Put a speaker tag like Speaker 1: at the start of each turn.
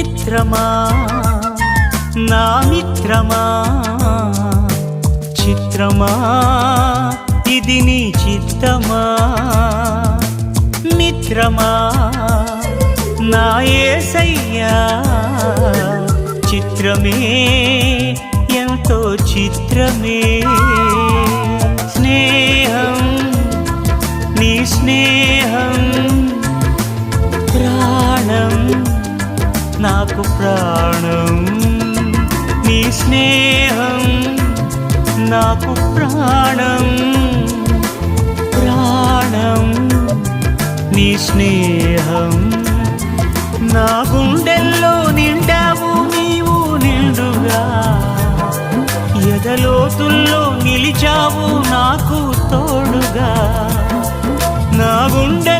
Speaker 1: మిత్రమా నా మిత్రమా చిత్రమా ఇది నీ చిత్తమా మిత్రమా నా యేసయ్యా చిత్రమే ఎంతో చిత్రమే స్నేహం నీ స్నేహం ప్రాణం నాకు ప్రాణం నీ స్నేహం నాకు ప్రాణం ప్రాణం నీ స్నేహం నా గుండెల్లో నిండావు నీవు నిండుగా ఎదలోతుల్లో నిలిచావు నాకు తోడుగా నా గుండె